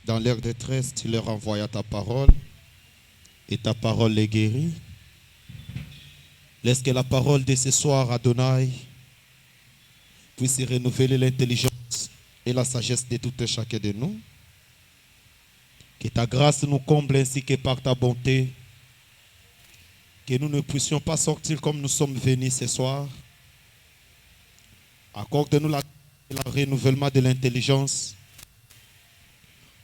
Dans leur détresse, tu leur envoyas ta parole et ta parole les guérit. Laisse que la parole de ce soir, Adonai, puisse renouveler l'intelligence et la sagesse de tout et chacun de nous. Que ta grâce nous comble ainsi que par ta bonté. Que nous ne puissions pas sortir comme nous sommes venus ce soir. Accorde-nous le renouvellement de l'intelligence.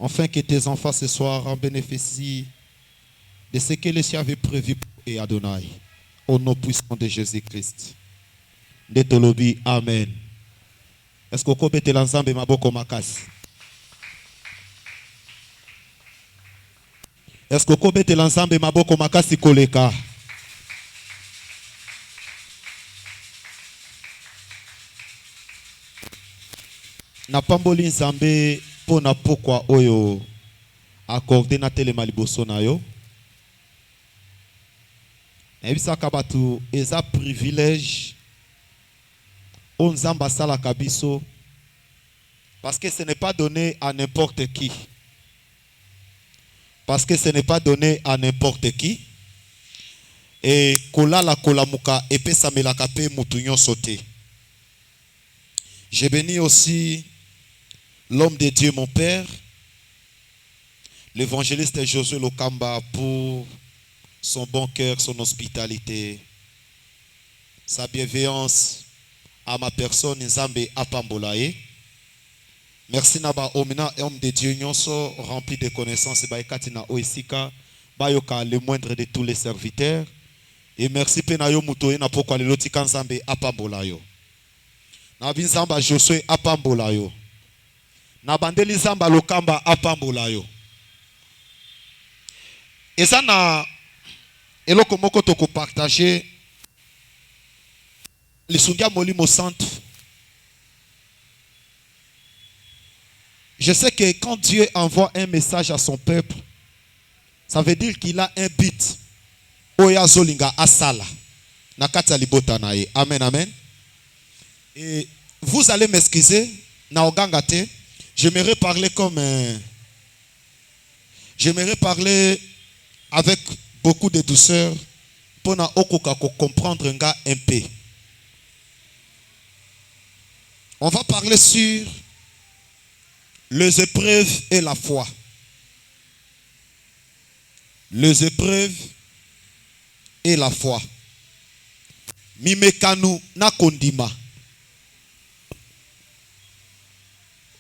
Afin que tes enfants ce soir en bénéficient de ce que les cieux avaient prévu pour eux, Adonai. Au nom puissant de Jésus-Christ. Netolobi, Amen. Est-ce que vous pouvez l'ensemble maboko makasi? Est-ce que vous pouvez l'ensemble maboko makasi koleka? Na pamboli nzambe pona pokwa oyo accordé na telema liboso na yo. Ebisaka batu eza privilège on nzamba sala kabiso parce que ce n'est pas donné à n'importe qui. Parce que ce n'est pas donné à n'importe qui. Et kolala kolamuka epesa melaka pe mutu nyonso te. J'ai béni aussi l'homme de Dieu, mon père, l'évangéliste Josué Lokamba, pour son bon cœur, son hospitalité, sa bienveillance à ma personne, Nzambe Apambolaye. Merci Naba Omina, homme de Dieu, nyonso rempli de connaissances, Baekatina Oisika, Bayoka, le moindre de tous les serviteurs. Et merci Penayo Mutoye na pokwa le lotika Nzambe Apambolayo. Na binzamba Josué Apambolayo. Na bandeli Nzamba Lokamba Apambolayo. Et ça na eloko moko toko partager Lisungia Molimo Centre. Je sais que quand Dieu envoie un message à son peuple, ça veut dire qu'il a un but. Oya zolinga asala. Nakata libota nae. Amen, amen. Et vous allez m'excuser, na ogangate, j'aimerais parler j'aimerais parler avec beaucoup de douceur pour na okoka comprendre nga un peu. On va parler sur les épreuves et la foi. Les épreuves et la foi. Mimekanu na kondima.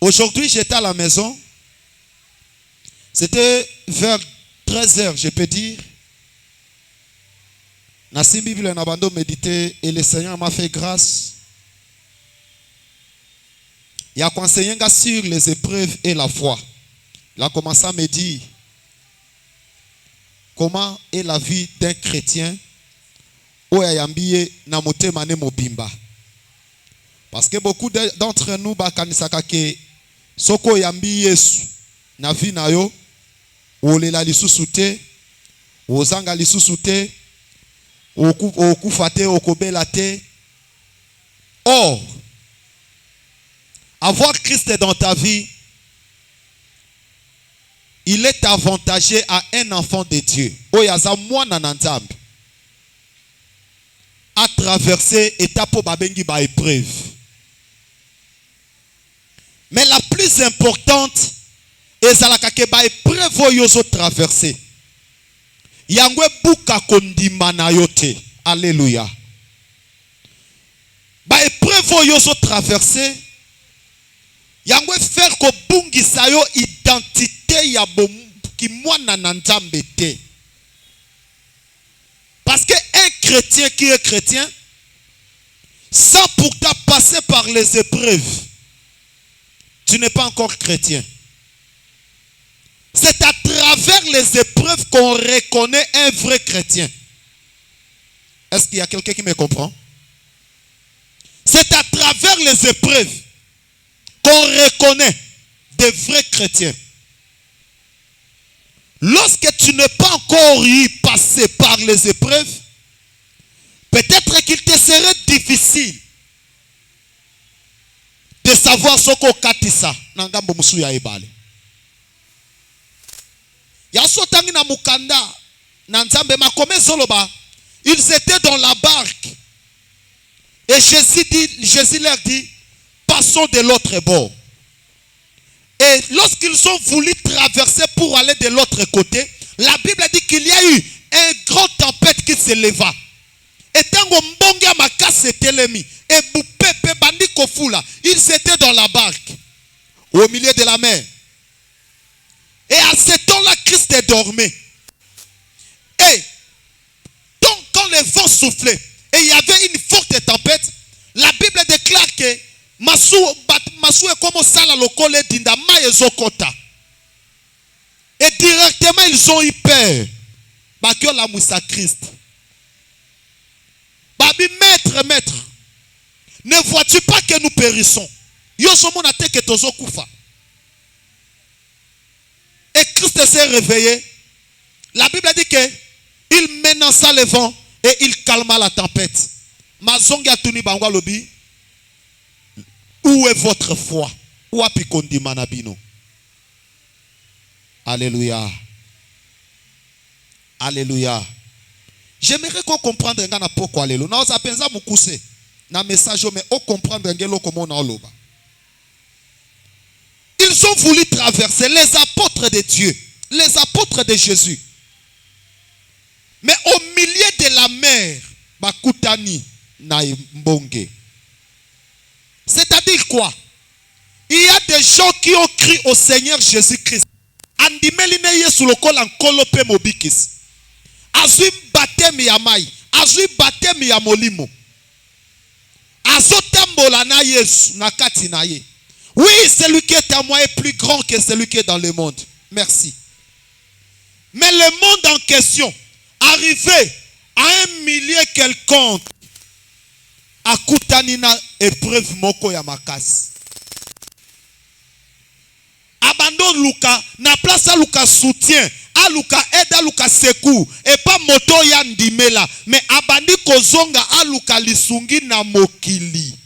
Aujourd'hui, j'étais à la maison. C'était vers 13h, je peux dire. Nassim Bible Nabando médité et le Seigneur m'a fait grâce. Il a conseillé sur les épreuves et la foi. Il a commencé à me dire comment est la vie d'un chrétien parce que beaucoup d'entre nous bakanisaka ke soko yambi Yesu na vie na yo olela lisusu te ozanga lisusu te okufa te okobela te. Or, avoir Christ dans ta vie, il est avantageux à un enfant de Dieu oyaza mwana na Nzambe à traverser étape babengi ba épreuve. Mais la plus importante est la ke ba épreuve yozo traverser. Yangwe buka kondima na yote. Alléluia. Ba épreuve yozo traverser. Yangwe faire ko bungisa yo identité ya ki mwana na Nzambe te. Parce qu'un chrétien qui est chrétien, sans pourtant passer par les épreuves, tu n'es pas encore chrétien. C'est à travers les épreuves qu'on reconnaît un vrai chrétien. Est-ce qu'il y a quelqu'un qui me comprend? C'est à travers les épreuves qu'on reconnaît des vrais chrétiens. Lorsque tu n'es pas encore eu passé par les épreuves, peut-être qu'il te serait difficile de savoir ce qu'on katisa. Nangambo musu ya ebale. Yasotangi na mukanda na nzambe makome zoloba. Ils étaient dans la barque. Et Jésus leur dit, passons de l'autre bord. Et lorsqu'ils ont voulu traverser pour aller de l'autre côté, la Bible dit qu'il y a eu une grande tempête qui se leva. Et tango mbonga makase telemi et boupepe bandi kofula, ils étaient dans la barque au milieu de la mer. Et à ce temps-là, Christ dormait. Et donc quand le vent soufflait et il y avait une forte tempête, la Bible déclare que Masu est comme ça la lokole d'indama ezokota. Et directement ils ont eu peur. Bakio la moussa Christ. Babi maître, ne vois-tu pas que nous périssons? Yo somon a te que tozo kufa. Et Christ s'est réveillé. La Bible dit que il menaça le vent et il calma la tempête. Mazonga tuni bangwa lobi. Où est votre foi? Où a pikondi manabino? Alléluia. Alléluia. J'aimerais qu'on comprenne ngana pourquoi alléluia. Na oza penza mukuse na message mais on comprendre ngelo comment on oloba. Ils ont voulu traverser, les apôtres de Dieu, les apôtres de Jésus. Mais au milieu de la mer, bakutani na mbonge. C'est-à-dire quoi? Il y a des gens qui ont crié au Seigneur Jésus-Christ. Andimeline yesu lokola nkolope mobikis. Azui batemi ya mai, azui batemi ya molimo. Azotambola na Yesu na kati na ye. Oui, celui qui est à moi est plus grand que celui qui est dans le monde. Merci. Mais le monde en question, arrivé à un milieu quelconque, akutanina épreuve moko ya makasi. Abandonne Luka, na place à Luka soutien, à Luka aide, à Luka secours, et pas moto ya ndimela, mais abandi kozonga à Luka lisungi na mokili.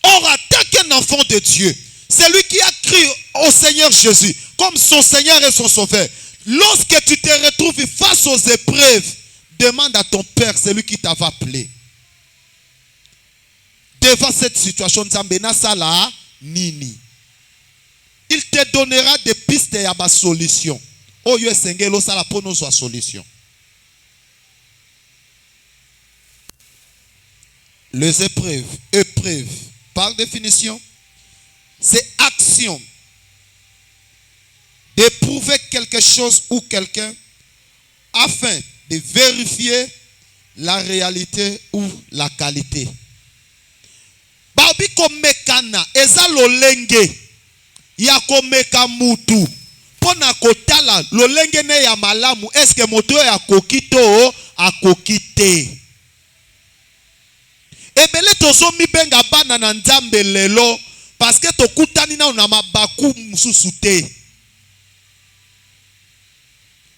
Or, en tant qu'un enfant de Dieu, celui qui a crié au Seigneur Jésus comme son Seigneur et son Sauveur, lorsque tu te retrouves face aux épreuves, demande à ton Père, celui qui t'avait appelé. Devant cette situation, Nzambena Sala Nini. Il te donnera des pistes et à solution. Oh, yo sengelo sala pour nos solution. Les épreuves, par définition, c'est action d'éprouver quelque chose ou quelqu'un afin de vérifier la réalité ou la qualité. Babi komekana eza lolenge ya komeka mutu pona kotala lolenge ne ya malamu eske moto ya kokito akokite. Ebele tozo mibenga bana na nzambe lelo parce que tokutani na una mabaku mususu te.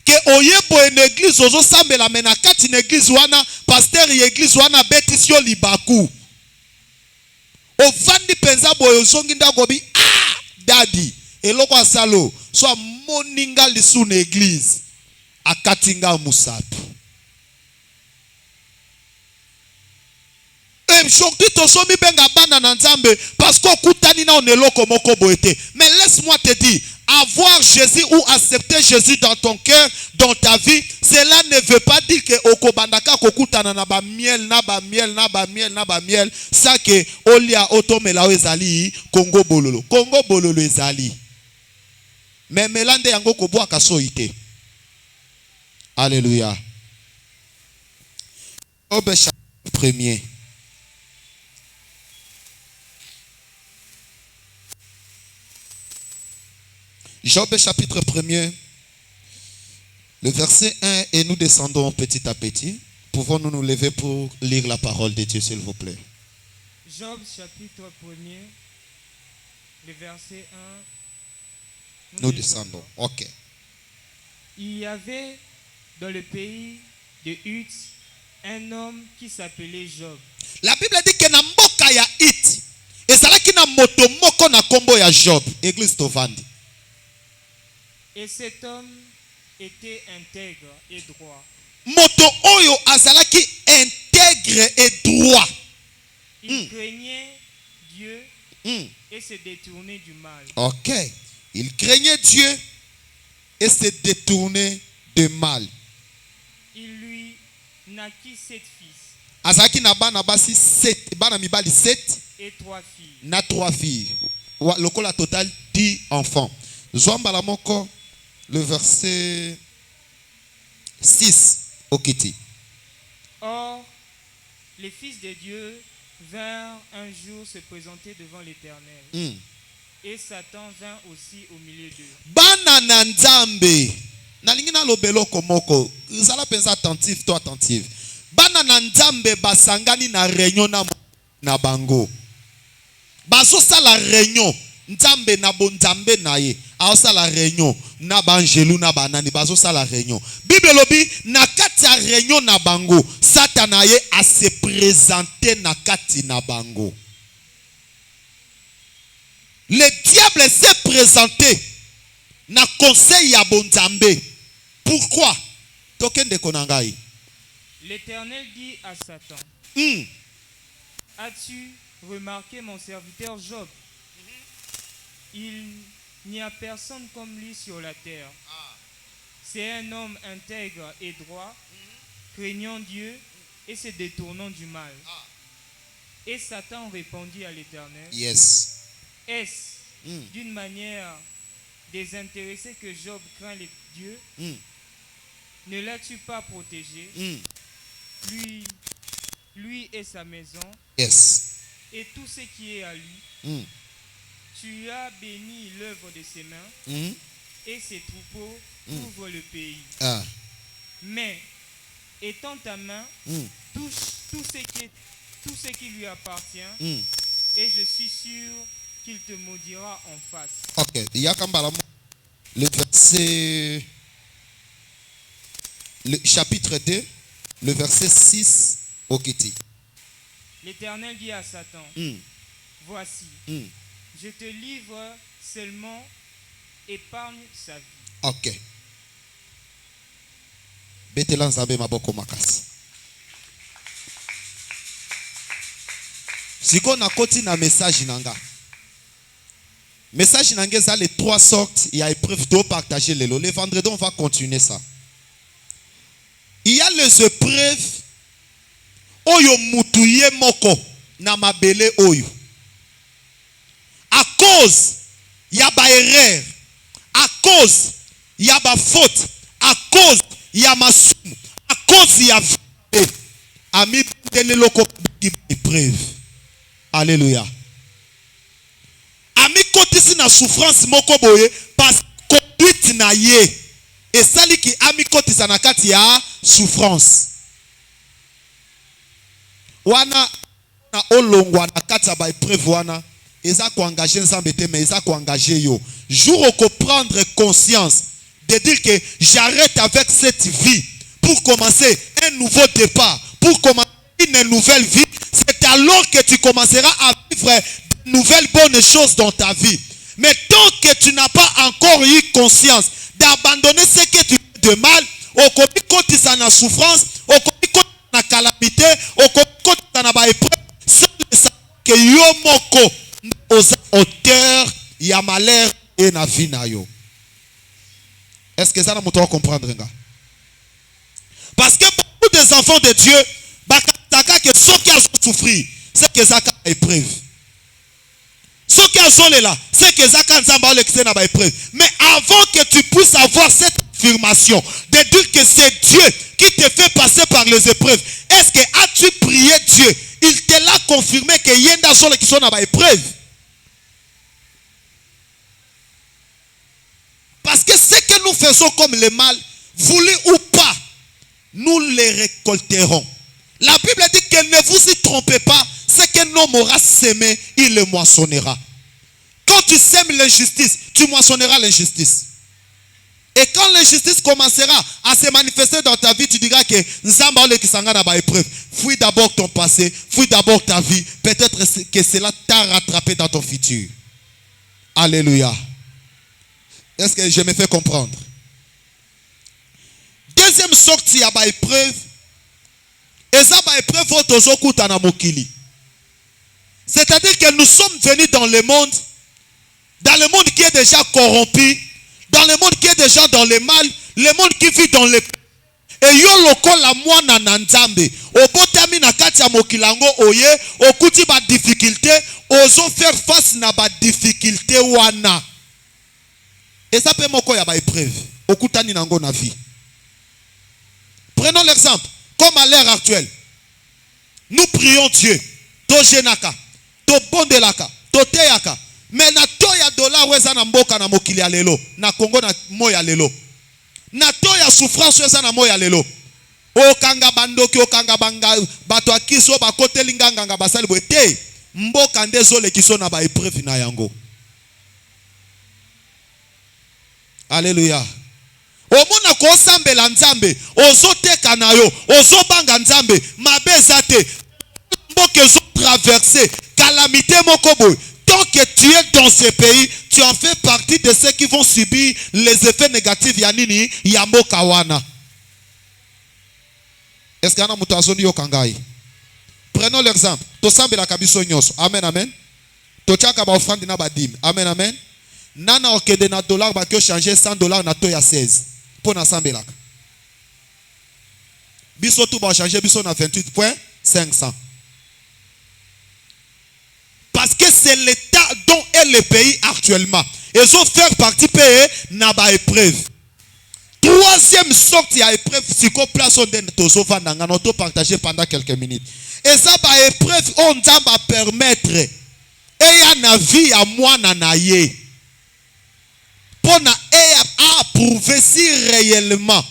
Que oyebo en église ozo sambela mena kati na église wana pasteur ya église wana betisio libaku. Ovandi penza boyo zongi ndagobi daddy eloko asalo so moninga lisu na église akatinga musapi. Aujourd'hui tosomi benga bana na nzambe parce qu'on kutani na oneloko moko boete. Mais laisse-moi te dire, avoir Jésus ou accepter Jésus dans ton cœur, dans ta vie, cela ne veut pas dire que okobandaka kokutana na ba miel na ba miel na ba miel na ba miel ça que olia otomela ezali Congo bololo ezali. Mais melande yango kobwa kasoite. Alléluia. Job chapitre 1er. Job chapitre 1er, le verset 1, et nous descendons petit à petit. Pouvons-nous nous lever pour lire la parole de Dieu, s'il vous plaît? Job chapitre 1er, le verset 1. Nous descendons. Ok. Il y avait dans le pays de Hut un homme qui s'appelait Job. La Bible dit que na mboka ya Hit, et ça là qui na moto moko na kombo ya Job. Église Tovandi. Et cet homme était intègre et droit. Moto oyo azalaki intègre et droit. Il craignait Dieu et se détournait du mal. Ok. Il craignait Dieu et se détournait du mal. Il lui naquit 7 fils Azalaki na bana basi 7, bana mibali 7 et 3 filles. na 3 filles. Lokola total 10 enfants. Zombala moko le verset 6 au Kiti. Or, les fils de Dieu vinrent un jour se présenter devant l'Éternel. Et Satan vint aussi au milieu d'eux. Bana na nzambe. Nalingi na lobeloko moko. Zala pensa attentif, toi attentif. Bana na nzambe basangani na réunion na bango. Bazo sala réunion. Nzambe na bonzambe na ye. Ao sala réunion. Na banjelu na banani. Bazo sala réunion. Bible lobi na kati ya réunion na bango. Satana ye a se présenter na kati na bango. Le diable s'est présenté na conseil ya bonzambe. Pourquoi? Tokende konangai. L'Éternel dit à Satan, as-tu remarqué mon serviteur Job? Il n'y a personne comme lui sur la terre. C'est un homme intègre et droit, craignant Dieu et se détournant du mal. Et Satan répondit à l'Éternel, Yes. est-ce d'une manière désintéressée que Job craint les dieux? Ne l'as-tu pas protégé, lui et sa maison, Yes. et tout ce qui est à lui? Tu as béni l'œuvre de ses mains, et ses troupeaux couvrent le pays. Mais, étends ta main, touche tout ce qui lui appartient, et je suis sûr qu'il te maudira en face. Ok. Le verset, le chapitre 2, le verset 6 au Kiti. L'Éternel dit à Satan, voici, je te livre seulement, épargne sa vie. Ok. Betela nzambe maboko makasi. Siko na koti na message nanga. Message nanga ça les 3 sortes, il y a épreuve de partager les lots. Le vendredi on va continuer ça. Il y a les épreuves oyo mutuye moko na mabele oyo. À cause il y a ba erreur, à cause il y a ba faute, à cause il y a masumu, à cause il y a ami tele loko épreuve. Alléluia. Ami kotisi na souffrance moko boye parce que conduite na ye et sali ki ami kotisa na kati ya souffrance. Wana na olongwa na kati ya ba épreuve wana eza ko engager nzambe te mais eza ko engager yo. Jour au prendre conscience de dire que j'arrête avec cette vie pour commencer un nouveau départ, pour commencer une nouvelle vie, c'est alors que tu commenceras à vivre de nouvelles bonnes choses dans ta vie. Mais tant que tu n'as pas encore eu conscience d'abandonner ce que tu fais de mal, au côté ça na souffrance, au côté na calamité, au côté na ba épreuve, c'est que yo moko aux auteurs ya malheur et na vie na yo. Est-ce que ça na moto comprendre nga? Parce que beaucoup des enfants de Dieu bakataka que ceux qui ont souffert, c'est que ça a épreuve. Ceux qui ont là, c'est que ça a épreuve. Mais avant que tu puisses avoir cette affirmation de dire que c'est Dieu qui te fait passer par les épreuves, est-ce que as-tu prié Dieu? Il te l'a confirmé que yenda solo qui sont dans épreuve. Parce que ce que nous faisons comme le mal, voulu ou pas, nous les récolterons. La Bible dit que ne vous y trompez pas, ce que l'homme aura sémé, il le moissonnera. Quand tu sèmes l'injustice, tu moissonneras l'injustice. Et quand l'injustice commencera à se manifester dans ta vie, tu diras que fouille d'abord ton passé, fouille d'abord ta vie. Peut-être que cela t'a rattrapé dans ton futur. Alléluia. Est-ce que je me fais comprendre? Deuxième sortie, il y a une épreuve. Et ça, une épreuve, c'est-à-dire que nous sommes venus dans le monde qui est déjà corrompu, dans le monde qui est déjà dans le mal, le monde qui vit dans le... Et yo loko la mwana na nzambe obotami na kati ya mokilango oye okuti ba difficulté ozo faire face na ba difficulté wana. Et ça peut moko ya ba épreuve okutani nango na vie. Prenons l'exemple, comme à l'ère actuelle. Nous prions Dieu, to jenaka, to bondelaka, to teyaka. Mais na to ya dollar weza na mboka na mokili ya lelo, na Congo na moya lelo. Na to ya souffrance weza na moya lelo. Okanga bandoki okanga banga bato akiso ba koteli nganga basali bote mboka ndezole kiso na ba épreuve na yango. Alléluia. Omona ko sambela nzambe ozoteka na yo ozobanga nzambe mabe zate mboka zo traverser calamité mokobo. Tant que tu es dans ce pays, tu en fais partie de ceux qui vont subir les effets négatifs yanini yambo kawana. Est-ce qu'il y a un mutazo yo kangai? Prenons l'exemple. To sambela kabiso nyos. Amen amen. To chaka ba offrande na badim. Amen amen. Nana okede na dollar ba kyo changer $100 na to ya 16. Pour na sambela. Biso tout ba changer biso na 28.500. Parce que c'est l'état dont est le pays actuellement. Ils ont fait partie pays na ba épreuve. Troisième sortie à épreuve, si qu'on place on donne tous au vandanga, on partager pendant quelques minutes. Et ça ba épreuve on va permettre et ya na vie à moi nanaye. Pour na et approuver si réellement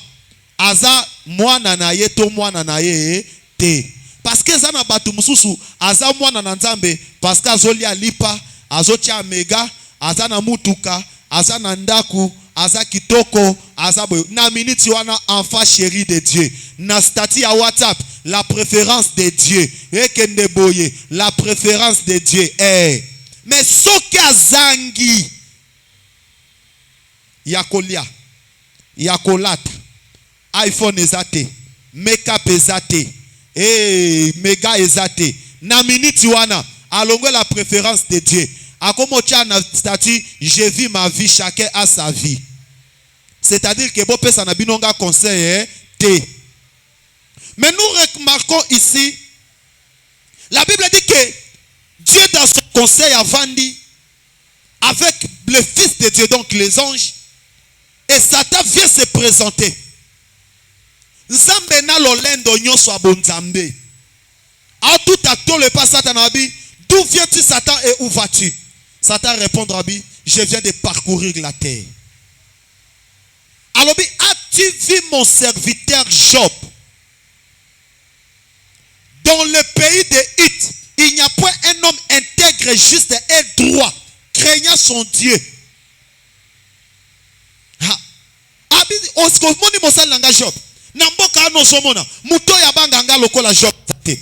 aza moi nanaye to moi nanaye te. Parce que ça n'a pas tout mususu aza moi nanzambe parce que azoli alipa azotia mega aza na mutuka aza na ndaku aza kitoko aza boyo na minute wana enfant chéri de Dieu na statut à WhatsApp la préférence de Dieu ekende boye la préférence de Dieu mais soki azangi yakolia yakolata iPhone ezate make-up ezate méga ezate na minute wana alongo la préférence de Dieu akomocha na statut je vis ma vie chacun a sa vie, c'est-à-dire que bo pesa na binonga conseil te. Mais nous remarquons ici la Bible dit que Dieu dans son conseil a vendu avec le fils de Dieu, donc les anges, et Satan vient se présenter. Nzambe na lolendo nyonso abonzambe. A tout à tout le pas Satan abi, d'où viens-tu Satan et où vas-tu? Satan répondra abi, je viens de parcourir la terre. Alors as-tu vu mon serviteur Job? Dans le pays de Hit, il n'y a point un homme intègre, juste et droit, craignant son Dieu. Abi oskomoni mosal langa Job. Na mboka no somona muto ya banganga lokola Job azate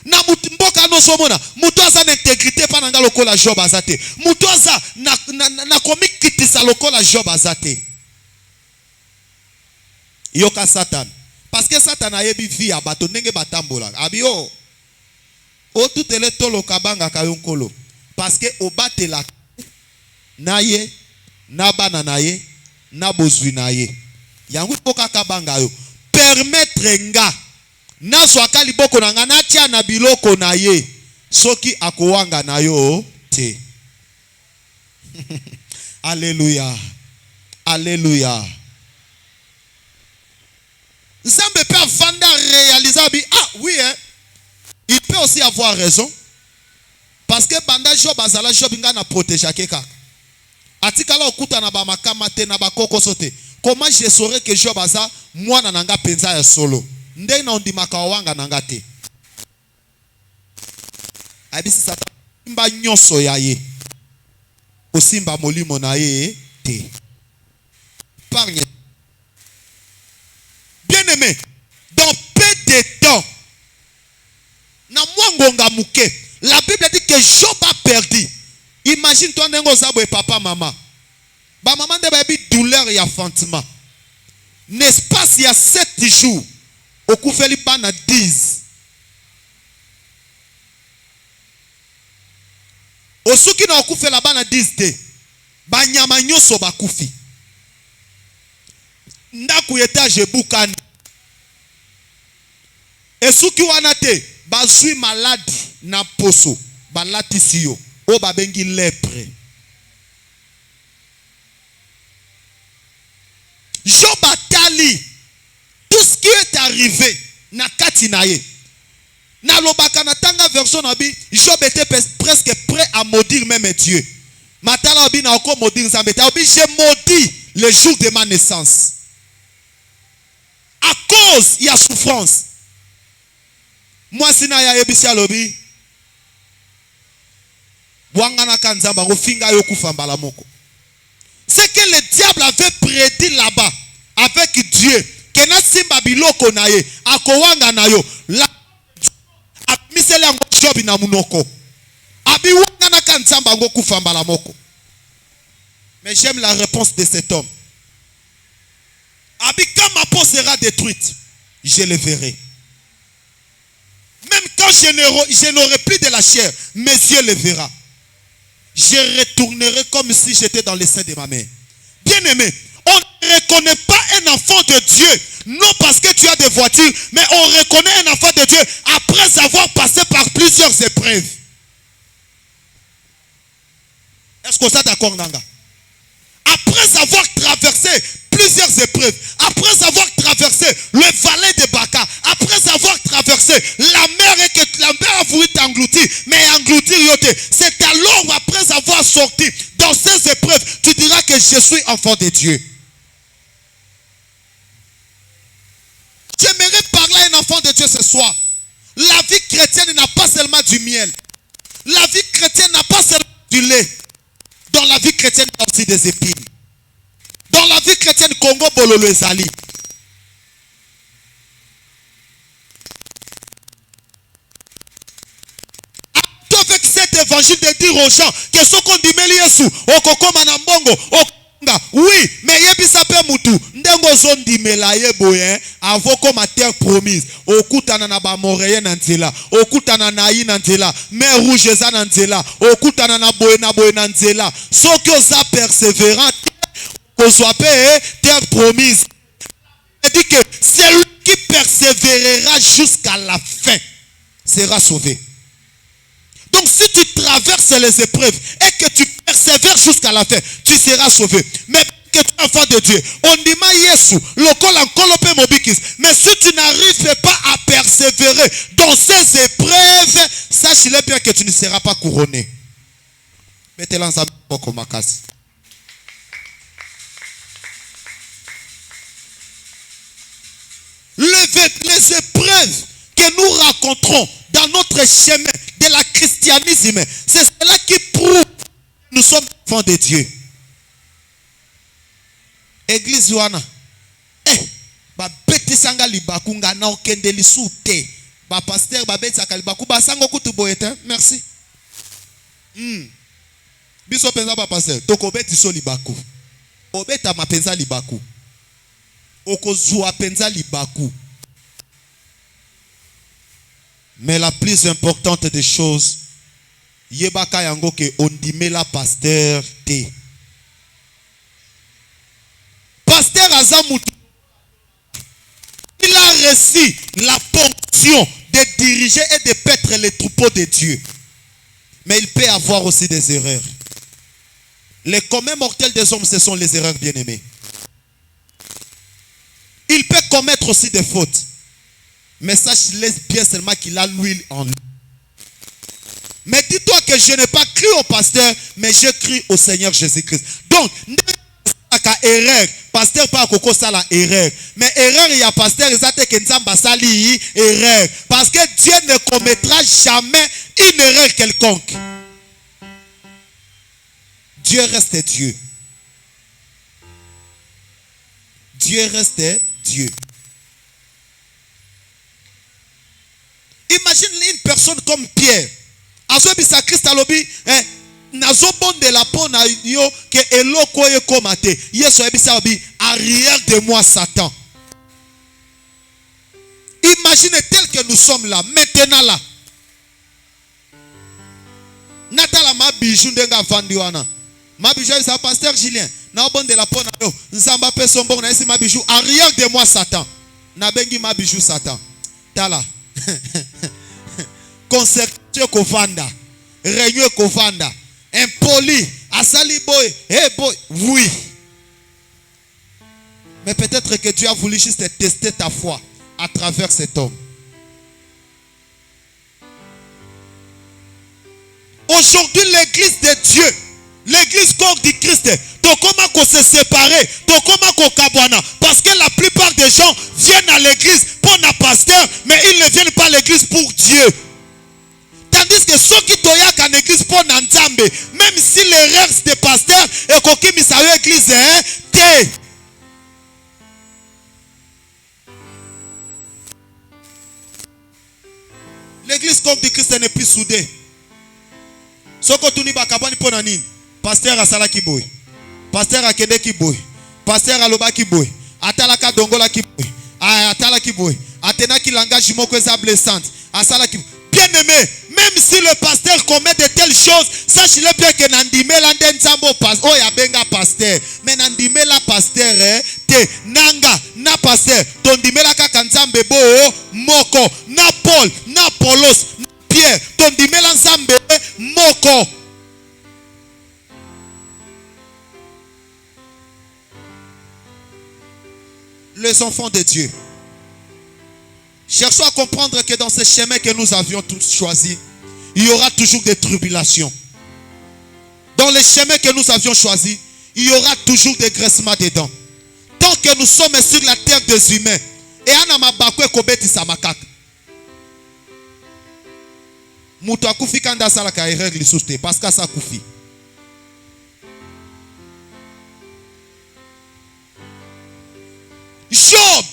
na mboka no somona muto aza na intégrité pa nanga lokola Job azate muto aza na komikitisa lokola Job azate yoka Satan parce que Satan a yebi vie ya bato ndenge batambola abi o tutele tolo kabanga kayonkolo parce que obatela na ye na bana na ye na bozwi na ye yango boka kabanga yo permettre nga na swaka liboko na nga na tia na biloko na ye soki akowanga na yo te. Alléluia. Alléluia. Nzambe peut vanda réaliser oui il peut aussi avoir raison parce que banda Job azala Job nga na protéger keka atikala okuta na ba makama te na ba kokoso te. Comment je saurais que Job aza mwana nanga penza ya solo ndenge na ondimaka wanga nanga te abisi Satan mba nyonso ya ye osimba molimo na ye te. Pargne. Bien aimé, dans peu de temps na mwangonga muke la Bible dit que Job a perdu. Imagine toi ndengo zabo et papa maman ba maman de baby heures et affrontement. N'est-ce pas s'il y a 7 jours, au Koufeli Bana 10. Au Souki na Koufeli Bana 10 de. Banyama nyoso bakufi. Ndaku etage bukani. Et Souki wanate, bazui malade na poso, balati siyo, o babengi lèpre. Job atali tout ce qui est arrivé na katinaye. Na lobaka na tanga version nabi, Job était presque prêt à maudire même Dieu. Matala obi na oko maudire Zambeta obi, j'ai maudit le jour de ma naissance. À cause il y a souffrance. Moi sina ya ebisi lobi. Wangana kanzamba go finga yo kufambala moko. C'est que le diable avait prédit là-bas avec Dieu que na simba biloko na ye akowanga na yo la misele ngo Job na munoko abi wanga na kanzamba ngo kufambala moko. Mais j'aime la réponse de cet homme. Abi quand ma peau sera détruite, je le verrai. Même quand je n'aurai plus de la chair, mes yeux le verront. Je retournerai comme si j'étais dans le sein de ma mère. Bien-aimé, on ne reconnaît pas un enfant de Dieu, non parce que tu as des voitures, mais on reconnaît un enfant de Dieu après avoir passé par plusieurs épreuves. Est-ce que ça d'accord, Nanga? Après avoir traversé plusieurs épreuves, après avoir traversé le valet de Baka, après avoir traversé la mer et que la mer a voulu t'engloutir, mais engloutir yote, c'est alors après avoir sorti dans ces épreuves, tu diras que je suis enfant de Dieu. J'aimerais parler à un enfant de Dieu ce soir. La vie chrétienne n'a pas seulement du miel. La vie chrétienne n'a pas seulement du lait. Dans la vie chrétienne, il y a aussi des épines. Dans la vie chrétienne, Congo Bololo Ezali. Avec cet évangile de dire aux gens que ce qu'on dit Yesu, Okoko Manambongo, oui, mais yebisa pe mutu, ndengo zondi melaye boyen, avoko ma terre promise, okutana na ba moreye na nzela, okutana na yi na nzela, mer rouge za na nzela, okutana na boye na nzela, soki oza persévérant, kozwa pe terre promise. Il dit que celui qui persévérera jusqu'à la fin sera sauvé. Donc si tu traverses les épreuves et que tu persévères jusqu'à la fin, tu seras sauvé. Mais que tu es enfant de Dieu, on dit ma Yesu, mais si tu n'arrives pas à persévérer dans ces épreuves, sache-le bien que tu ne seras pas couronné. Mettez-le ensemble pour ma casse. Les épreuves que nous rencontrons dans notre chemin de la christianisme, c'est cela qui prouve que nous sommes enfants de Dieu. Église wana, ba beti sanga libaku nga na okende lisute, ba pasteur ba beti sanga libaku ba sango kutu boyete, merci. Biso penza ba pasteur, toko beti so libaku. Obeta mapenza libaku. Okozua penza libaku. Mais la plus importante des choses, yebaka yango ke ondimela pasteur te. Pasteur Azamutu, il a reçu la fonction de diriger et de paître les troupeaux de Dieu. Mais il peut avoir aussi des erreurs. Les communs mortels des hommes, ce sont les erreurs bien-aimées. Il peut commettre aussi des fautes. Mais sache bien seulement qu'il a l'huile en lui. Mais dis-toi que je n'ai pas crié au pasteur, mais je crie au Seigneur Jésus-Christ. Donc, erreur, pasteur pas koko sala erreur. Mais erreur il y a pasteur ezate que nzamba sali erreur. Parce que Dieu ne commettra jamais une erreur quelconque. Dieu reste Dieu. Dieu reste Dieu. Imagine une personne comme Pierre. Azobi sa Christ alobi, nazobonde la peau na yo que eloko ye komate. Yesu ebisa obi arrière de moi Satan. Imaginez tel que nous sommes là maintenant là. Natala ma bijou ndenga vandi wana. Ma bijou c'est pasteur Julien. Na bonde la peau na yo. Nzamba pe sombo na esi ma bijou arrière de moi Satan. Na bengi ma bijou Satan. Tala. Concertation kovanda. Réunion kovanda. Impoli. Asali boy. Hey boy. Oui. Mais peut-être que Dieu a voulu juste tester ta foi à travers cet homme. Aujourd'hui, l'église de Dieu, l'église corps du Christ, comment se séparer, comment kabwana, parce que la plupart des gens viennent à l'église pour un pasteur, mais ils ne viennent pas à l'église pour Dieu. Tandis que ceux qui toyak en église pour Nzambe, même si l'erreur des pasteurs et koki misayo église té. L'église comme du Christ n'est plus soudée. Ce que tu n'as pas pour nanine. Pasteur Asala ki boy. Pasteur Akede ki boy. Pasteur Aloba ki boy. Atalaka Dongola ki boy. Atala ki boy. Atena ki langage moko eza blessante. Asala ki. Bien aimé, même si le pasteur commet de telles choses, sache-le bien que nandime la ndenzambo pasteur. Oh ya benga pasteur. Mais nandime la pasteur te nanga na pasteur. Tondime la kaka nzambe bo moko na Paul na Paulos na Pierre. Tondime la nzambe moko. Les enfants de Dieu, cherchons à comprendre que dans ce chemin que nous avions tous choisi, il y aura toujours des tribulations. Dans les chemins que nous avions choisis, il y aura toujours des graissements dedans. Tant que nous sommes sur la terre des humains, et anamabakwe kobeti samakak. Mutu akufi kanda sala ka erreur lisuste parce que ça kufi. Job,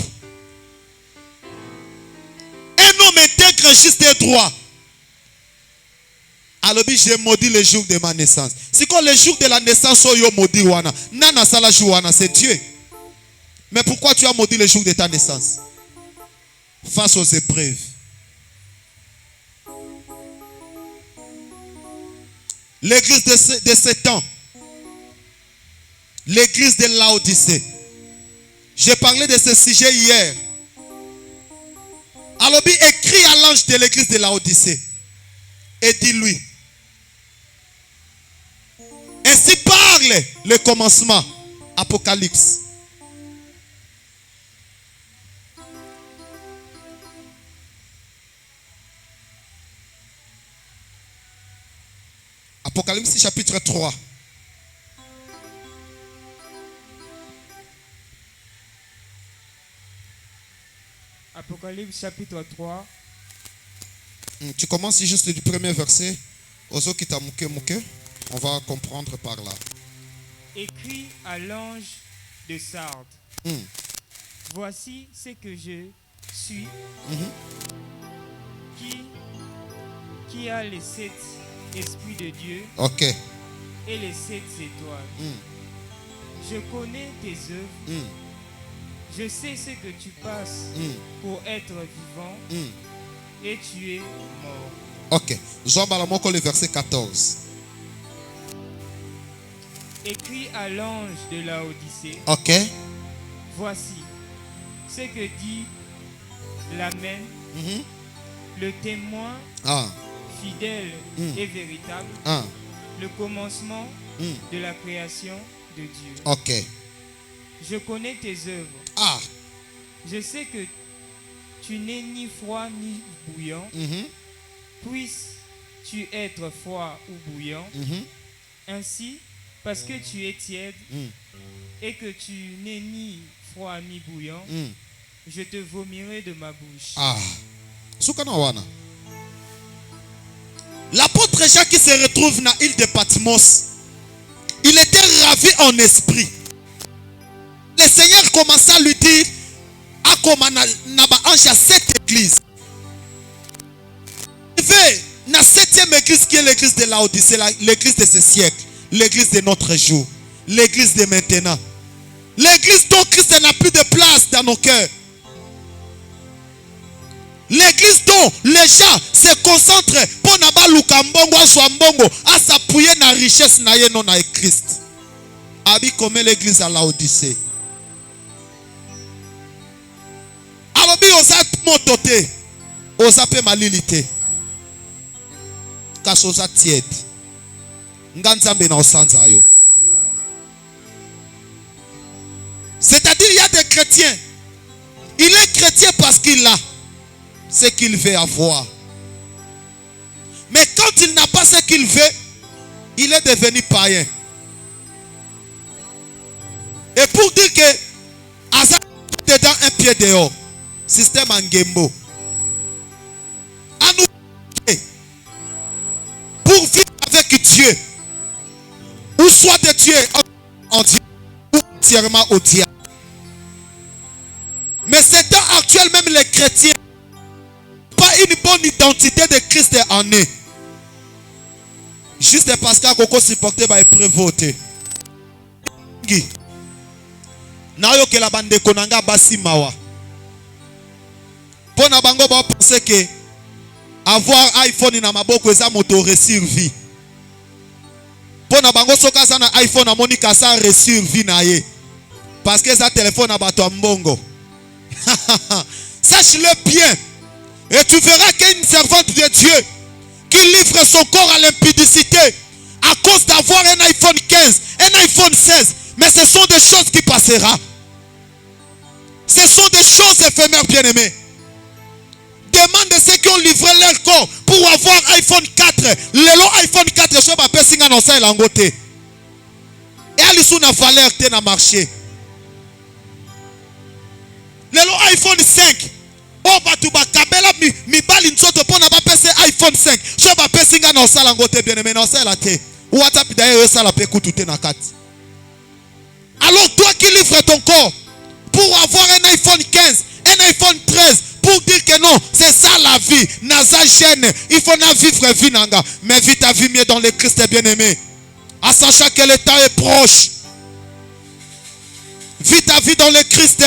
un homme intègre, juste et droit. Alors j'ai maudit le jour de ma naissance. Si quand le jour de la naissance yo maudit wana, nana sala wana, c'est Dieu. Mais pourquoi tu as maudit le jour de ta naissance? Face aux épreuves. L'église de ce temps, l'église de Laodicée. J'ai parlé de ce sujet hier. Alors, écrit à l'ange de l'église de Laodicée et dis-lui: ainsi parle le commencement. Apocalypse. Apocalypse chapitre 3. Apocalypse chapitre 3. Tu commences juste du premier verset. Ozo kita muke muke. On va comprendre par là. Écrit à l'ange de Sardes. Voici ce que je suis. Qui a les 7 esprits de Dieu. Ok. Et les 7 étoiles. Je connais tes œuvres. Je sais ce que tu passes pour être vivant et tu es mort. Ok. Jean Balamoko, le verset 14. Écrit à l'ange de Laodicée. Ok. Voici ce que dit l'Amen, le témoin fidèle et véritable, le commencement de la création de Dieu. Ok. Je connais tes œuvres. Je sais que tu n'es ni froid ni bouillant. Puisses-tu être froid ou bouillant. Ainsi, parce que tu es tiède et que tu n'es ni froid ni bouillant, je te vomirai de ma bouche. L'apôtre Jacques qui se retrouve dans l'île de Patmos, il était ravi en esprit. Le Seigneur commença à lui dire: à cette église, La 7e église qui est l'église de Laodicée, l'église de ce siècle, l'église de notre jour, l'église de maintenant. L'église dont Christ n'a plus de place dans nos cœurs. L'église dont les gens se concentrent pour n'avoir l'ukambongo, à s'appuyer sur la richesse de Christ. Abi comme l'église à Laodicée. Alors, osa motote, osa pe malilité. Car osa tiède. Nganzambe na osanza yo. C'est-à-dire, il y a des chrétiens. Il est chrétien parce qu'il a ce qu'il veut avoir. Mais quand il n'a pas ce qu'il veut, il est devenu païen. Et pour dire que Asa dedans un pied dehors, système Angembo. À nous pour vivre avec Dieu, ou soit de Dieu en Dieu, ou entièrement au diable. Mais c'est temps actuel, même les chrétiens pas une bonne identité de Christ en eux. Juste parce qu'à Coco supporté va être voté. Nayo que la bande de Konanga basi mawa. Pour na bango ba penser que avoir iPhone na maboko eza moto réussir vie. Pour na bango soka sana iPhone na monika sa réussir vie na ye. Parce que ça téléphone na bato mbongo. Sache-le bien. Et tu verras qu'une servante de Dieu qui livre son corps à l'impudicité à cause d'avoir un iPhone 15, un iPhone 16. Mais ce sont des choses qui passeront. Ce sont des choses éphémères, bien-aimés. Demande de ceux qui ont livré leur corps pour avoir iPhone 4. Le iPhone 4, je vais passer dans ça langote. Et elle est une valeur qui est dans le marché. Le iPhone 5. Oh, batuba kabela mi bali nsoto pona ba pese iPhone 5. Je ba pese nga na sala ngote bien aimé na sala te. WhatsApp d'ailleurs sala pe kututé na kati. Alors toi qui livres ton corps pour avoir un iPhone 15, un iPhone 13 pour dire que non, c'est ça la vie. Naza gêne, il faut na vivre vie nanga, mais vis ta vie mieux dans le Christ bien aimé. En sachant que le temps est proche. Vis ta vie dans le Christ.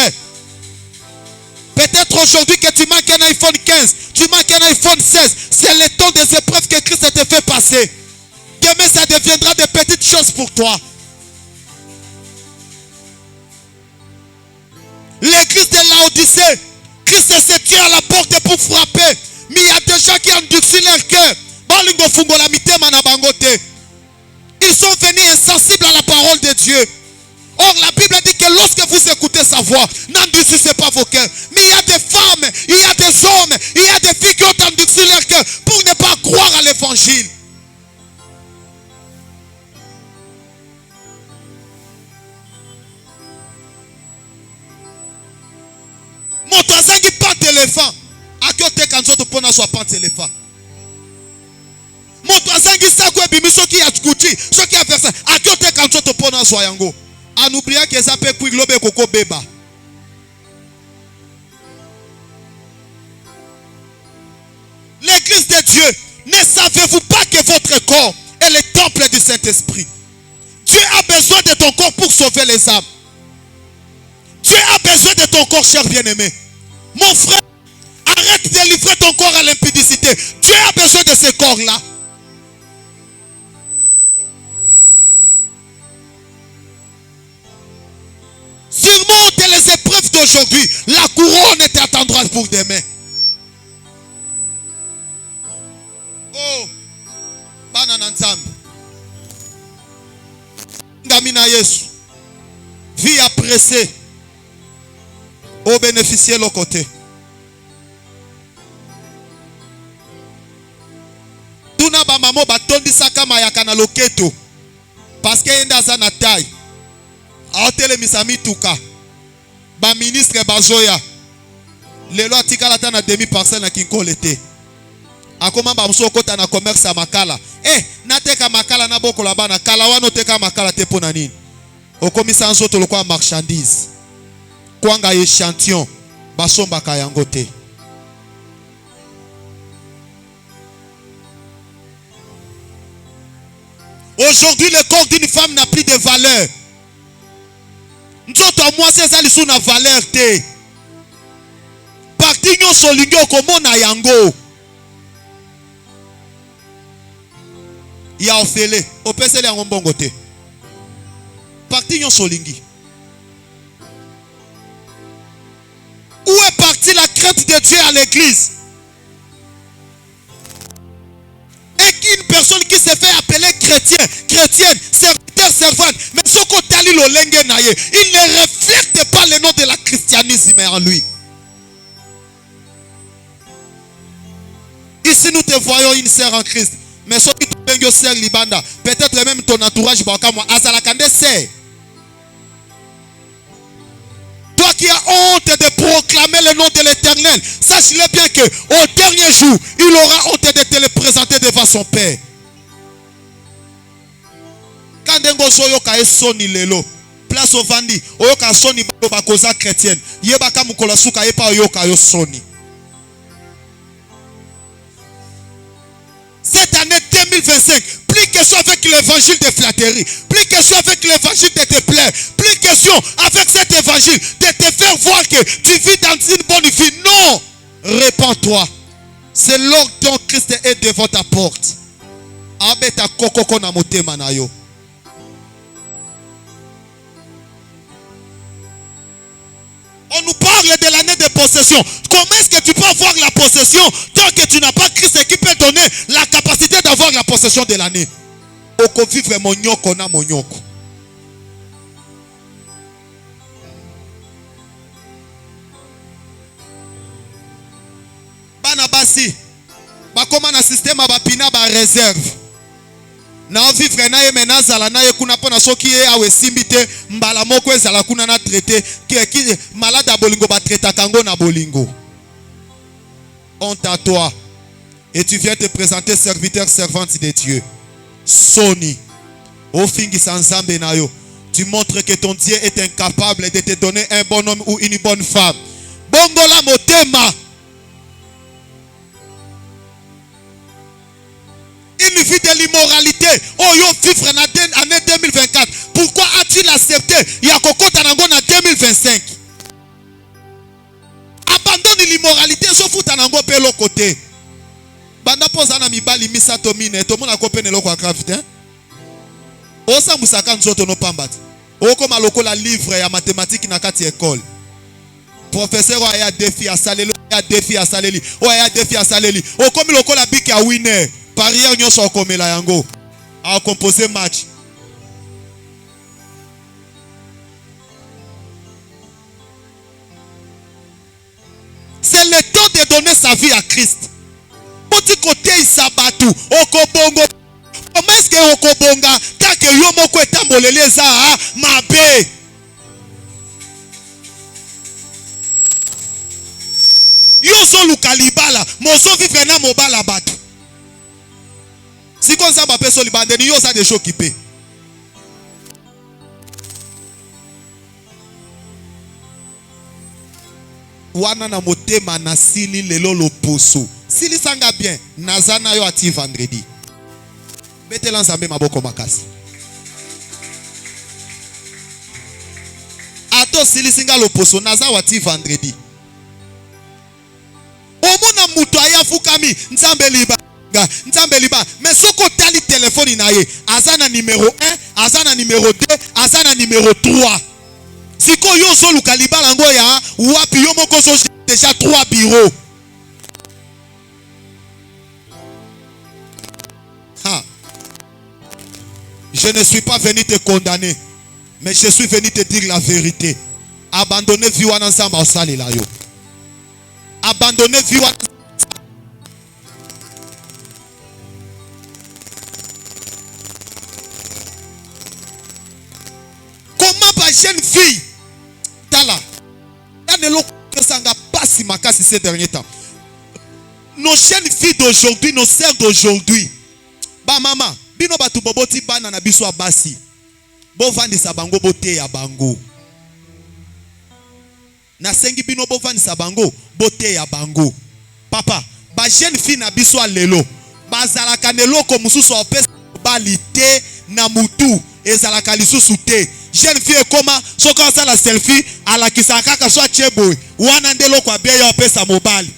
Peut-être aujourd'hui que tu manques un iPhone 15, tu manques un iPhone 16. C'est le temps des épreuves que Christ te fait passer. Demain, ça deviendra des petites choses pour toi. L'église de Laodicée, Christ s'est tué à la porte pour frapper. Mais il y a des gens qui endurcissent leur cœur. Ils sont venus insensibles à la parole de Dieu. Or, la Bible dit que lorsque vous écoutez sa voix, n'endurcissez pas vos cœurs. Mais il y a des femmes, il y a des hommes, il y a des filles qui ont endurci leur cœur pour ne pas croire à l'évangile. Mon toazangi pas d'éléphant. A qui te quand tu pona soit pas d'éléphant. Mon toazangi ça quoi bimiso qui a tkuti, ce qui a fait ça. A qui te quand tu pona soit yango. En oubliant que ça peut courir globe coco beba. L'église de Dieu, ne savez-vous pas que votre corps est le temple du Saint-Esprit? Dieu a besoin de ton corps pour sauver les âmes. Dieu a besoin de ton corps, cher bien-aimé. Mon frère, arrête de livrer ton corps à l'impudicité. Dieu a besoin de ce corps-là. Surmonte les épreuves d'aujourd'hui. La couronne t'attendra pour demain. Oh, banana nzambe. Ngamina Yesu. Vie appréciée. Au bénéficier le côté. Tuna ba mamo batondi saka mayaka na loketo. Parce que yenda za na taille. Aotele misami tuka. Ba ministre bazoya. Lelo atika la na demi parcelle na kinkole te. Akoma ba mso kota na commerce ya makala. Nateka makala na boko la bana kala wano teka makala te pona nini. Okomisa nzoto lokwa marchandise. Kwanga échantillon ba somba kayango te. Aujourd'hui, le corps d'une femme n'a plus de valeur. Nzoto moi c'est ça li na valeur te. Parti nyo solingi okomona yango. Ya ofele, opesele yango mbongo te. Parti nyo solingi. Où est partie la crainte de Dieu à l'église? Et qu'une personne qui se fait appeler chrétien, chrétienne, serviteur, servante, mais ce côté il ne reflète pas le nom de la christianisme en lui. Ici nous te voyons une sœur en Christ, mais ce qui te sœur libanda, peut-être même ton entourage sœur. Toi qui as honte de proclamer le nom de l'Éternel, sache-le bien que au dernier jour, il aura honte de te le présenter devant son Père. Quand dengo soyoka esoni lelo, place au vandi, oyoka soni bakoza chrétienne, yebaka mukola suka yepa oyoka yo soni. Cette année 2025, plus question avec l'évangile de flatterie, plus question avec l'évangile de te plaire, plus question avec cet évangile de te faire voir que tu vis dans une bonne vie. Non, répands-toi. C'est l'heure dont Christ est devant ta porte. Abeta kokoko na motema na yo. On nous parle de l'année de possession. Comment est-ce que tu peux avoir la possession tant que tu n'as pas Christ qui peut donner la capacité d'avoir la possession de l'année? Oko vivre monyoko na monyoko. Bana basi bakoma na système bapina ba réserve. Na vivre na ye menazala na ye kuna pona soki ye awe simbite mbala moko ezala kuna na traité ki malade bolingo ba traita kango na bolingo. Honte à toi. Et tu viens te présenter serviteur servante de Dieu. Soni. Au fingi sanzambe na yo. Tu montres que ton Dieu est incapable de te donner un bon homme ou une bonne femme. Bongola motema. Une vie de l'immoralité. Oh yo vivre en année 2024. Pourquoi as-tu accepté Yakoko Tanango en 2025? Abandonne l'immoralité. Je fous Tanango pe l'autre côté. Banda posa na mibali misato mine. Tout le monde a copié le loco à gravité. Osa musaka nzoto no pambat. Oko maloko la livre ya mathématiques na kati école. Professeur aya défi à saleli, aya défi à saleli. Aya défi à saleli. Oko miloko la biki a winner. Parier nyonso okomela yango a composer match. C'est le temps de donner sa vie à Christ. Petit côté isabatu okobongo. Comment est-ce que okobonga tant que yo moko etambolele za mabe? Yo zo lukalibala mozo vivre na mobala batu. Si comme ça ma personne libandeni yo ça des choses qui paient. Wana na motema na sili lelo loposo. Sili sanga bien nazana yo ati vendredi. Betela nzambe maboko makasi. Ato sili singa loposo naza wati vendredi. Omona muto aya fukami nzambe liba. Nzambe liba. Mais soko tali téléphone na ye. Azana numéro 1, azana numéro 2, azana numéro 3. Siko yo so luka libala ngo ya wapi yo moko so déjà 3 bureaux. Je ne suis pas venu te condamner, mais je suis venu te dire la vérité. Abandonnez vie wana nzamba osali la yo. Abandonnez vie wana. Comment pas jeune fille tala danelo sanga pasi makasi ces derniers temps. Nos jeunes filles d'aujourd'hui, nos sœurs d'aujourd'hui. Ba mama bino batu boboti bana na biso abasi. Bo vandisa bango bote ya bango. Na sengi bino bo vandisa bango bote ya bango. Papa, ba jeune fille na biso lelo. Bazala kanelo ko mususu opesa balite na mutu ezalaka lisusu te. Jeune fille koma soka sa la selfie ala kisaka ka so cheboy wana ndelo kwa be ya pesa mobile.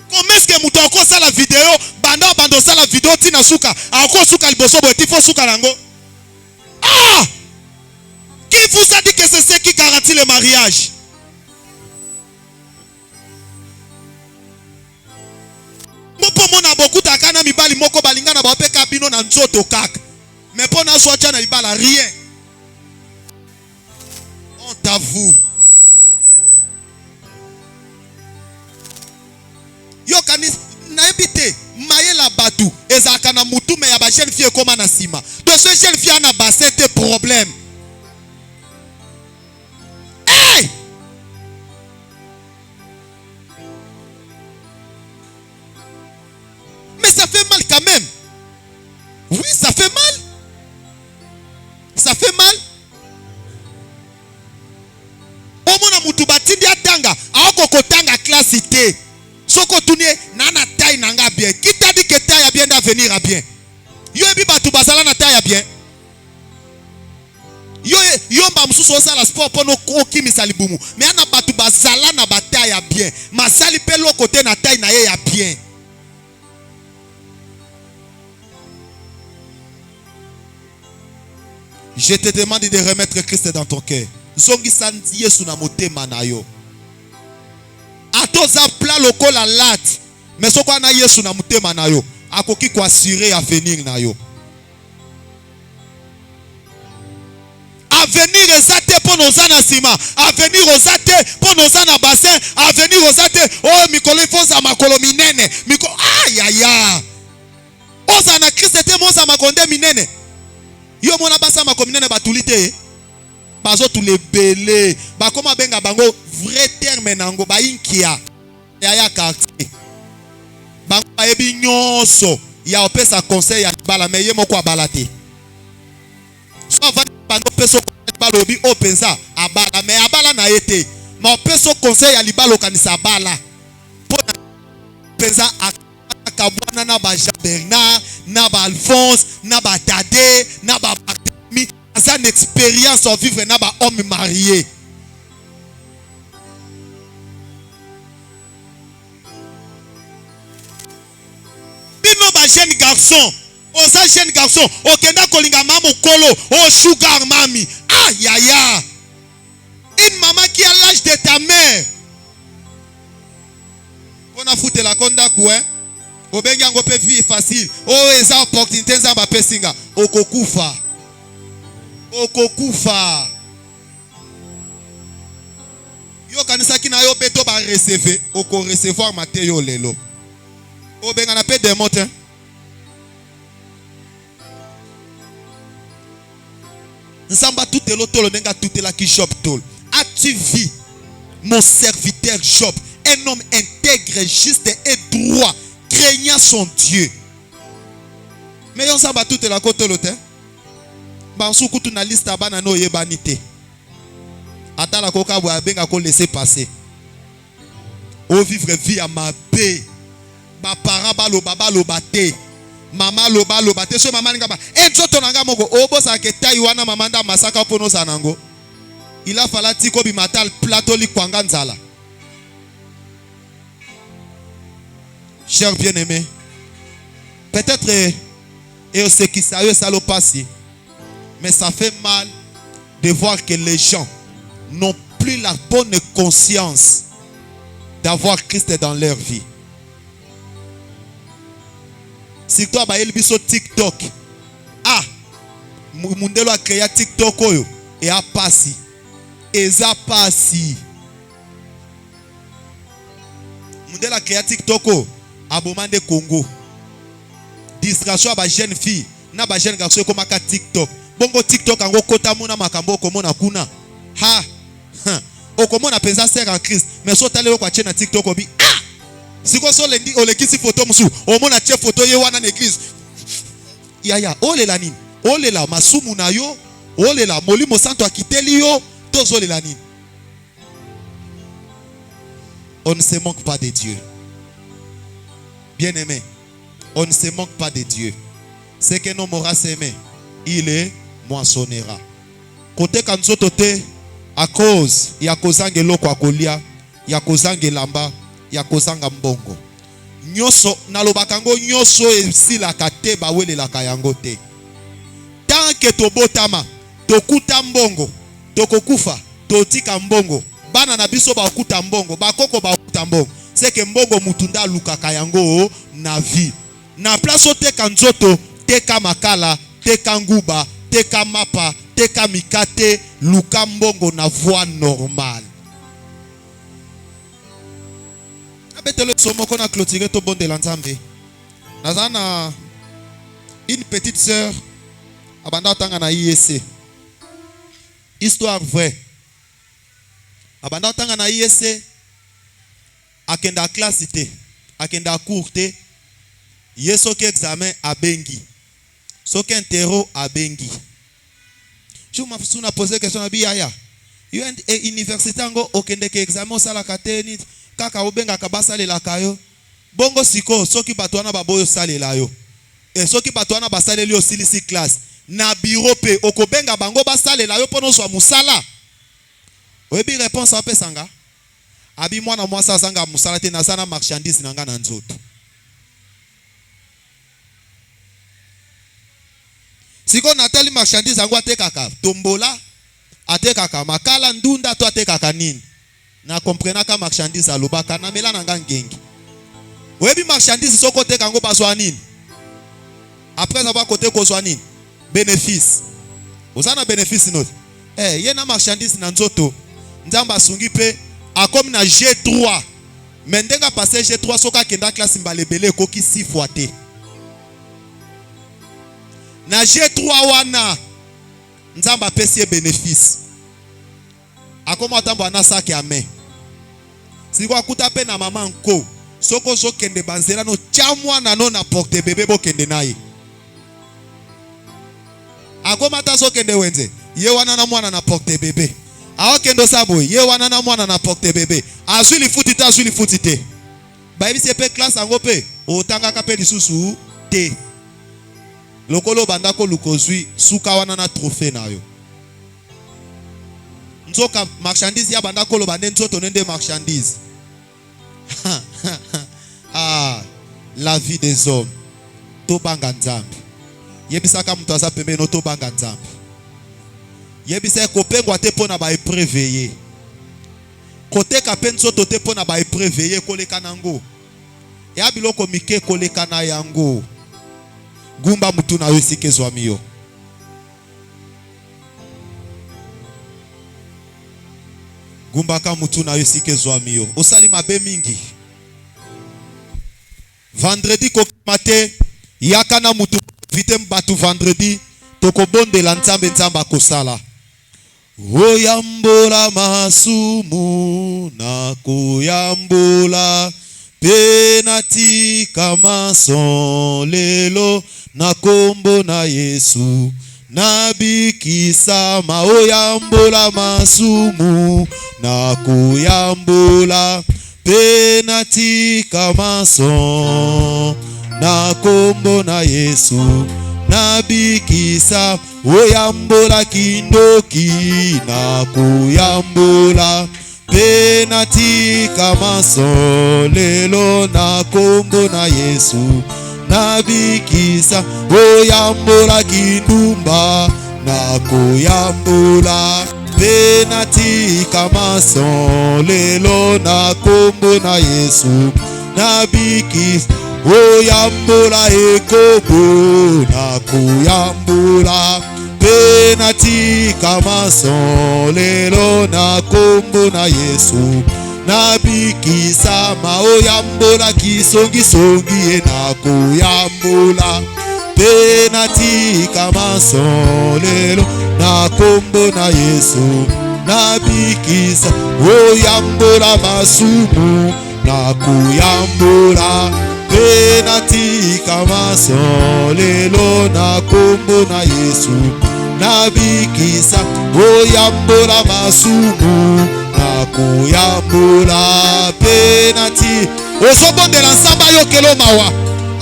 Comment est-ce que mutu ako sa la vidéo bando sa la vidéo tina suka ako suka liboso bo tifo suka nango? Ah! Qui vous a dit que c'est ce qui garantit le mariage? Mopo mona boku takana mibali moko balinga na bapeka bino na nzoto kaka. Mais pour na soa na libala rien. Honte à vous. Yo kanis na ebite mayela batu ezaka na mutu me ya ba jeune fille koma na sima. Donc ce jeune fille na bassin te problème. Hey! Mais ça fait mal quand même. Oui, ça fait mal. Ça fait mal. Omona mutu batindi atanga, aoko kotanga classe té. Soko tuni nana taille nanga bien. Qui t'a dit que taille a bien d'avenir à bien? Yo ebi batu basala na taille a bien. Yo mba mususu osala sport pono koki misali bumu. Mais ana batu basala na bataille a bien. Masali pe lo côté na taille na ye ya bien. Je te demande de remettre Christ dans ton cœur. Zongi sandi yesu na motema na yo. Atoza pla lokola lat. Mais soko na yesu na motema na yo. Akoki ko assurer avenir na yo. Avenir ezate pour nos anasima. Avenir ozate pour nos anabassin. Avenir ozate. Oh mikolo ifoza makolo minene. Mikolo aïe aïe aïe. Oza na Christ ete moza makonde minene. Yo mona basa makominene batulite. Bazo tu le belé. Ba koma benga bango vrai terme nango ba inkia. Ya quartier. Bango ba ebi nyonso. Ya opesa conseil ya bala me ye moko abalate. So va bando peso balobi openza abala me abala na ete. Ma peso conseil ya libalo kanisa bala. Pona penza akabwana na ba Jean Bernard, na ba Alphonse, na ba Tade, na ba Barthélemy. C'est une expérience à vivre na ba homme marié. Bino ba jeune garçon, oza jeune garçon, okenda kolinga mamu kolo, oh sugar mami. Aïe aïe aïe. Une maman qui a l'âge de ta mère. On a foutu la konda quoi? Obenga ngo pe vie facile. Oh eza opportunité za ba pesinga. Okokufa. Okokufa. Yo kanisa kina yo beto ba recevoir, oko recevoir Matteo lelo. Obenga na pe démonte. Nsamba tout elotolo nenga tout la ki Job tol. As-tu vu mon serviteur Job, un homme intègre, juste et droit, craignant son Dieu. Mais on s'en bat tout la côte l'autre. Bansu kutu na liste abana no yebanite. Ata la koka wa benga ko laisser passer. O vivre vie à ma paix. Ba parents balo bate. Mama lo bate so mama ngaba. E nzoto nanga moko obo sa ke taiwana mama nda masaka pono sanango. Il a fallu tiko bimatal plateau li kwanga nzala. Cher bien-aimé, peut-être et ce qui ça le passé, mais ça fait mal de voir que les gens n'ont plus la bonne conscience d'avoir Christ dans leur vie. Si toi ba elbiso TikTok, ah, mundelo a créé TikTok oyo et a passé. Eza passé. Mundelo a créé TikTok oyo abomande Congo. Distraction à ba jeune fille, na ba jeune garçon comme ka TikTok. Bongo TikTok ango kota mona makambo komona kuna. Ha. Okomona penza ser en Christ, mais so tale kwa chena TikTok obi. Ah! Siko so lendi olekisi photo musu, omona che photo ye wana na église. Yaya, olela nini? Olela masumu na yo, olela molimo santo akiteli yo, tozo lela nini? On ne se manque pas de Dieu. Bien-aimé, on ne se moque pas de Dieu. Ce que nous aura semé, il est moissonnera. Côté kanzotote, à cause, il y a kozange loko akolia, il y a kozange lamba, il y a kozanga mbongo. Nyoso, nalobakango nyoso esi la kate bawele la kayangote. Tant que tobotama, tokuta mbongo, tokokufa, totika mbongo. Bana na biso ba okuta mbongo, bakoko ba okuta mbongo. C'est que mbongo mutunda luka kayango na vie. Na place o teka nzoto, teka makala, teka nguba, teka mapa, teka mikate, luka mbongo na voie normale. Abetelo somoko na clôturer to bon de l'ensemble. Nazana une petite sœur abanda tanga na IEC. Histoire vraie. Abanda tanga na IEC akenda classe te, akenda cours te. Yeso ke examen abengi. Soki interro abengi. Je m'afsuna poser question na biaya. Yo université ngo okende ke examen sala kateni kaka obenga kabasa le lakayo. Bongo siko soki batwana baboyo salela yo. Et soki batwana basaleli yo silisi classe. Na bureau pe okobenga bango basalela yo pono so musala. Oyebi réponse ape sanga. Abi mwana mwasa sanga musala te na sana marchandise nanga na nzoto. Siko natali marchandise angwa tekaka tombola atekaka makala ndunda to atekaka nini na comprena ka marchandise alobaka na mela nanga ngengi webi marchandise soko teka ngo bazwa nini après avoir côté kozwa nini bénéfice osana bénéfice note ye na marchandise na nzoto nzamba sungi pe akomi na G3 mendenga passer G3 soka kenda classe mbalebele koki 6 fois te na G3 wana nzamba pesi bénéfice akoma tambo na saki ame siko akuta pe na mama nko soko zo kende banzela no chamwa na no na porte bébé bo kende naye akoma ta zo kende wenze ye wana na mwana na porte bébé aho kendo sabo ye wana na mwana na porte bébé azuli futi te ba ebisi pe classe ango pe otanga ka pe lisusu te lokolo bandako lukozwi suka wana na trophée na yo nzoka marchandise ya bandako lo bande nzoto nende marchandise la vie des hommes to banga nzambe yebisaka mutu aza pembe no to banga nzambe yebisa kopengwa te pona ba épreveiller koteka pe nzoto te pona ba épreveiller koleka nango ya biloko mike koleka na yango gumba mutu na yo sike zwami yo gumba ka mutu na yo sike zwami yo osali mabe mingi vendredi ko mate yakana mutu vite mbatu vendredi toko bondela nzambe nzamba kosala oyambola masumu na koyambola penatika mason lelo na kombo na Yesu nabikisa maoyambola masumu na kuyambola penatika mason na kombo na Yesu nabikisa oyambola kindoki na kuyambola penatika mason lelo na kombo na Yesu nabikisa oyambola kindumba na kuyambola penatika mason lelo na kombo na Yesu nabikisa oyambola ekobo na kuyambola penatika mason lelo na kombo na Yesu nabikisa maoyambola kisongisongi na kuyambola penatika mason lelo na kombo na Yesu nabikisa oyambola masumu na kuyambola penatika mason lelo na kombo na Yesu nabikisa oyambola masumu na kuyambola penati ozobondela nzambe ayokela mawa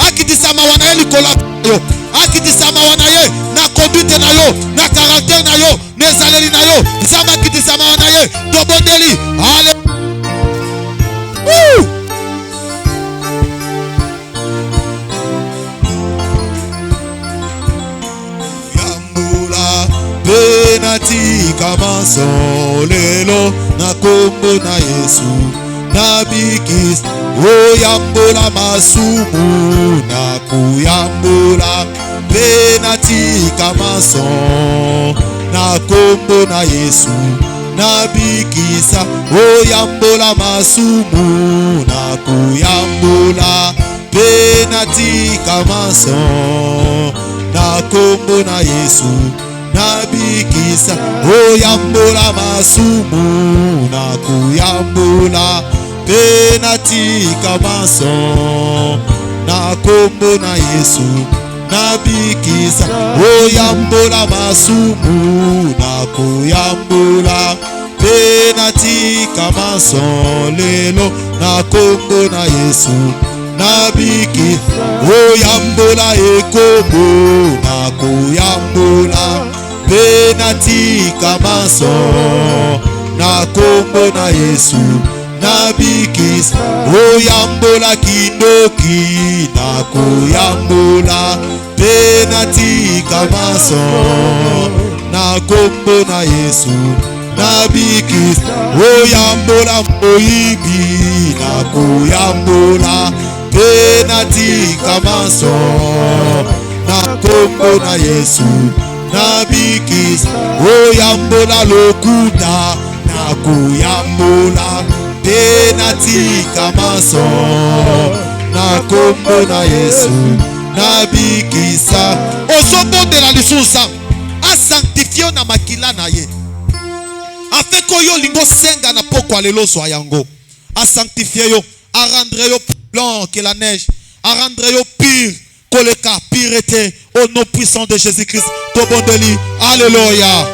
akitisa mawa na ye likolo yo akitisa mawa na ye na conduite na yo na caractère na yo na ezaleli na yo nzambe akitisa mawa na ye tobondeli ale yambula penatika masolelo na kombo na Yesu na bikis oyambola masumu na kuyambola penatika maso na kombo na Yesu na bikisa oyambola masumu na kuyambola penatika maso na kombo na Yesu na bikisa oyambola masumu na kuyambola penatika maso na kombo na Yesu na bikisa oyambola masumu na kuyambola penatika maso lelo na kombo na Yesu na bikisa oyambola ekobo na kuyambola penatika maso na kombo na Yesu na bikisa oyambola kindoki na kuyambola penatika maso na kombo na Yesu na bikisa oyambola moyibi na kuyambola penatika maso na kombo na Yesu na bikisa oyambola lokuta na kuyambola penatika maso na kombo na Yesu na bikisa ozobondela lisusa asanctifie na makila na ye afin que yo lingo senga na pokwa lelo so yango asanctifie yo a rendre yo plus blanc que la neige a rendre yo pire que le cas pureté au nom puissant de Jésus-Christ to bondeli alléluia